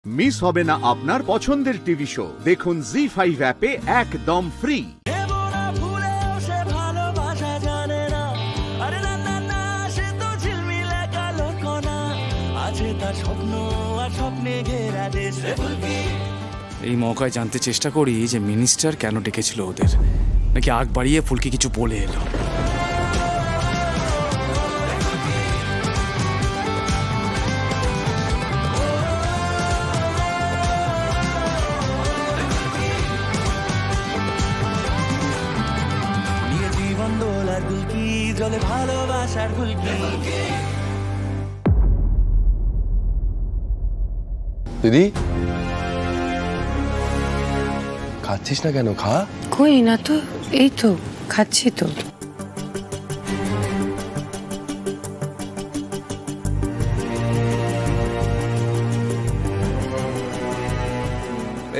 Miss হবে না আপনার পছন্দের টিভি শো। দেখুন জি5 অ্যাপে একদম ফ্রি। এই মৌকায় জানতে চেষ্টা করি যে মিনিস্টার কেন ডেকেছিল ওদের, নাকি আগ বাড়িয়ে ফুলকি কিছু বলে এলো। দিদি খাচ্ছিস না কেন? খা। কই না তো, এই তো খাচ্ছি তো।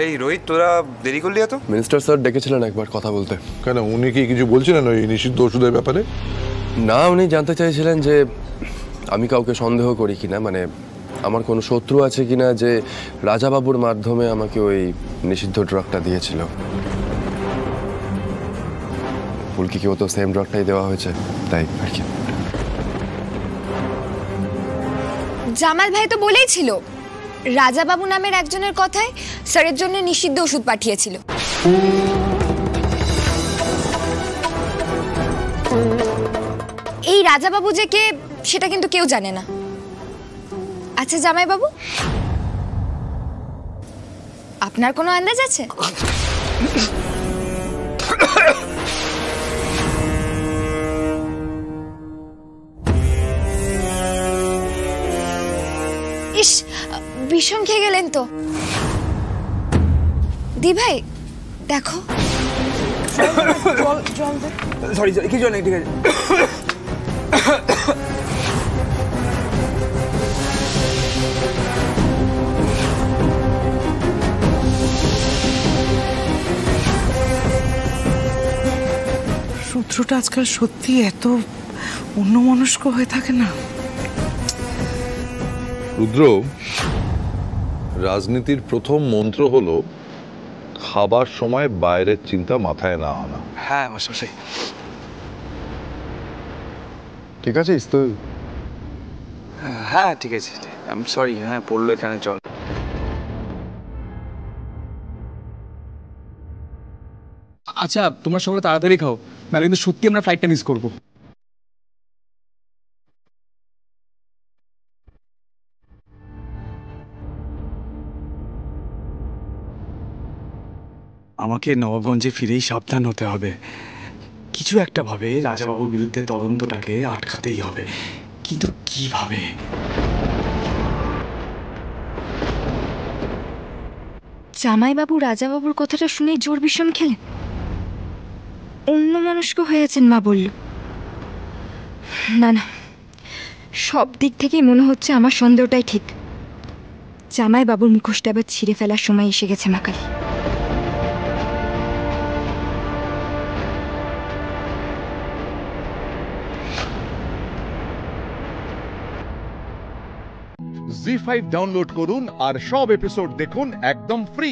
এই রোহিত, তোরা দেরি করলি এত? মিনিস্টার স্যার ডেকেছিলেন একবার কথা বলতে। কেন, উনি কি কিছু বলছিলেন ওই নিষিদ্ধ ওষুধের ব্যাপারে? না, উনি জানতে চাইছিলেন যে আমি কাউকে সন্দেহ করি কিনা, মানে আমার কোনো শত্রু আছে কিনা যে রাজাবাবুর মাধ্যমে আমাকে ওই নিষিদ্ধ ড্রাগটা দিয়েছিল। ফুলকিকেও তো সেম ড্রাগটাই দেওয়া হয়েছে, তাই আর কি। জামাল ভাই তো বলেই ছিল রাজাবাবু নামের একজনের কথায় স্যারের জন্য নিষিদ্ধ ওষুধ পাঠিয়েছিল। এই রাজাবাবু যে কে সেটা কিন্তু কেউ জানে না। আচ্ছা জামাইবাবু, আপনার কোনো আন্দাজ আছে? ইস, বিষম খেয়ে গেলেন তো। দি ভাই দেখো। সরি কিছু নেই, ঠিক আছে। রুদ্রটা আজকাল সত্যি এত অন্যমনস্ক হয়ে থাকে না। রুদ্র, রাজনীতির প্রথম মন্ত্র হলো খাবার সময় বাইরের চিন্তা মাথায় না আনা। হ্যাঁ মশাই। ঠিক আছে তো? হ্যাঁ ঠিক আছে, আমি সরি। হ্যাঁ পড়লো এখানে, চল। আচ্ছা তোমরা সবাই তাড়াতাড়ি খাও, নাহলে কিন্তু সত্যি আমরা ফ্লাইটটা মিস করব। আমাকে নবাবগঞ্জে ফিরেই সাবধান হতে হবে। কিছু একটা ভাবে রাজাবাবুর বিরুদ্ধে তদন্তটাকে আটকাতেই হবে, কিন্তু কিভাবে? জামাইবাবু রাজাবাবুর কথাটা শুনে জোর বিষম খেলেন, অন্যমনস্ক হয়েছেন মা বলল। না না, সব দিক থেকেই মনে হচ্ছে আমার সন্দেহটাই ঠিক। জামাইবাবুর মুখোশটা আবার ছিঁড়ে ফেলার সময় এসে গেছে মাকালি। জি5 ডাউনলোড করুন আর সব এপিসোড দেখুন একদম ফ্রি।